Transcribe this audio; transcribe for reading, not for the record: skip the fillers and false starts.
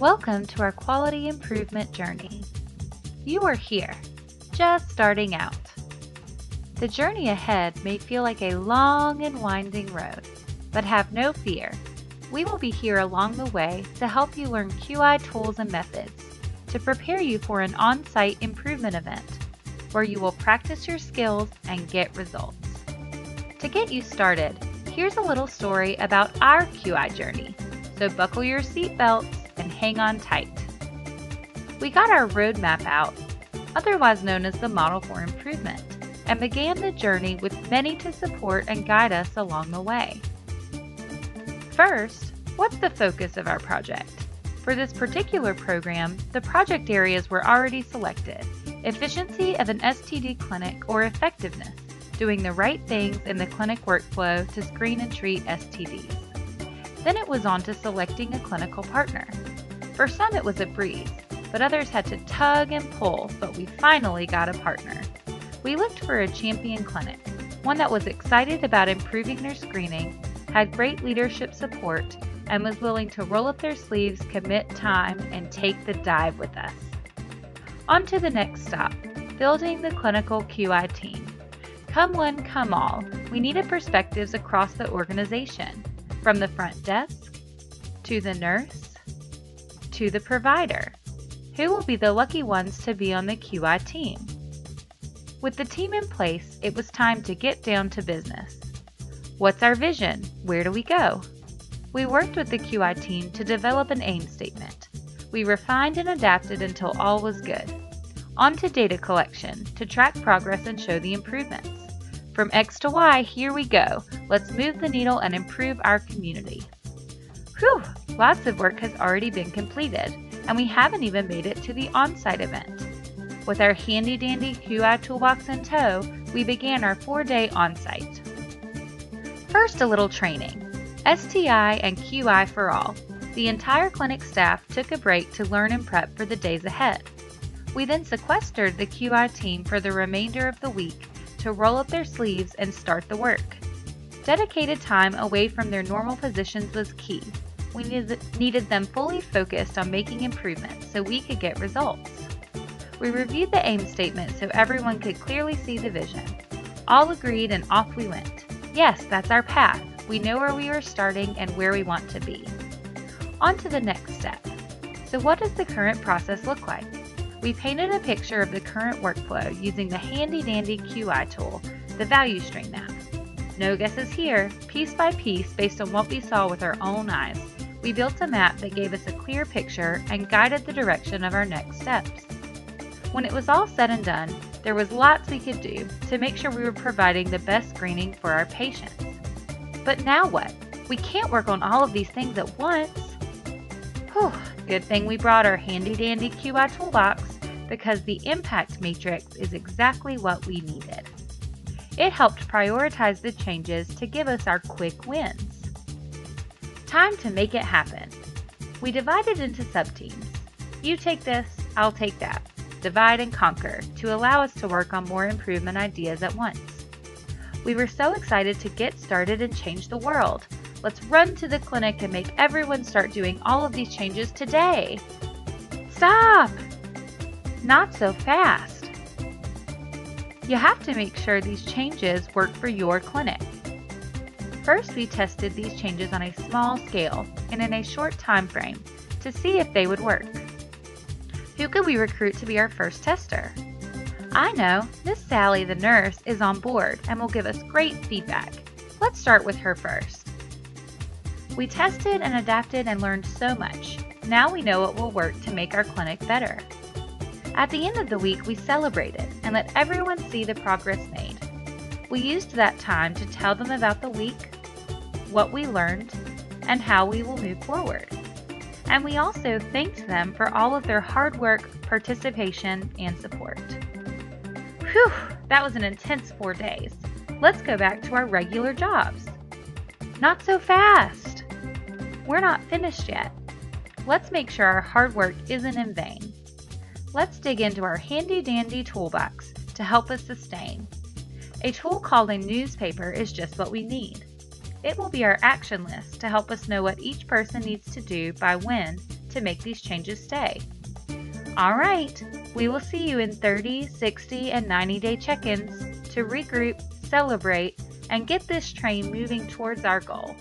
Welcome to our quality improvement journey. You are here, just starting out. The journey ahead may feel like a long and winding road, but have no fear. We will be here along the way to help you learn QI tools and methods to prepare you for an on-site improvement event where you will practice your skills and get results. To get you started, here's a little story about our QI journey, so buckle your seatbelts and hang on tight. We got our roadmap out, otherwise known as the Model for Improvement, and began the journey with many to support and guide us along the way. First, what's the focus of our project? For this particular program, the project areas were already selected: efficiency of an STD clinic or effectiveness, doing the right things in the clinic workflow to screen and treat STDs. Then it was on to selecting a clinical partner. For some it was a breeze, but others had to tug and pull, but we finally got a partner. We looked for a champion clinic, one that was excited about improving their screening, had great leadership support, and was willing to roll up their sleeves, commit time, and take the dive with us. On to the next stop, building the clinical QI team. Come one, come all, we needed perspectives across the organization, from the front desk, to the nurse, to the provider. Who will be the lucky ones to be on the QI team? With the team in place, it was time to get down to business. What's our vision? Where do we go? We worked with the QI team to develop an aim statement. We refined and adapted until all was good. On to data collection to track progress and show the improvements. From X to Y, here we go. Let's move the needle and improve our community. Whew, lots of work has already been completed, and we haven't even made it to the on-site event. With our handy-dandy QI toolbox in tow, we began our 4-day on-site. First, a little training. STI and QI for all. The entire clinic staff took a break to learn and prep for the days ahead. We then sequestered the QI team for the remainder of the week to roll up their sleeves and start the work. Dedicated time away from their normal positions was key. We needed them fully focused on making improvements so we could get results. We reviewed the aim statement so everyone could clearly see the vision. All agreed and off we went. Yes, that's our path. We know where we are starting and where we want to be. On to the next step. So what does the current process look like? We painted a picture of the current workflow using the handy-dandy QI tool, the value stream map. No guesses here. Piece by piece, based on what we saw with our own eyes, we built a map that gave us a clear picture and guided the direction of our next steps. When it was all said and done, there was lots we could do to make sure we were providing the best screening for our patients. But now what? We can't work on all of these things at once. Whew, good thing we brought our handy-dandy QI toolbox, because the impact matrix is exactly what we needed. It helped prioritize the changes to give us our quick wins. Time to make it happen. We divided into sub-teams. You take this, I'll take that. Divide and conquer to allow us to work on more improvement ideas at once. We were so excited to get started and change the world. Let's run to the clinic and make everyone start doing all of these changes today. Stop! Not so fast. You have to make sure these changes work for your clinic. First, we tested these changes on a small scale and in a short time frame to see if they would work. Who could we recruit to be our first tester? I know, Miss Sally, the nurse, is on board and will give us great feedback. Let's start with her first. We tested and adapted and learned so much. Now we know what will work to make our clinic better. At the end of the week, we celebrated and let everyone see the progress made. We used that time to tell them about the week, what we learned, and how we will move forward. And we also thanked them for all of their hard work, participation, and support. Whew, that was an intense 4 days. Let's go back to our regular jobs. Not so fast. We're not finished yet. Let's make sure our hard work isn't in vain. Let's dig into our handy-dandy toolbox to help us sustain. A tool called a newspaper is just what we need. It will be our action list to help us know what each person needs to do by when to make these changes stay. All right, we will see you in 30, 60, and 90-day check-ins to regroup, celebrate, and get this train moving towards our goal.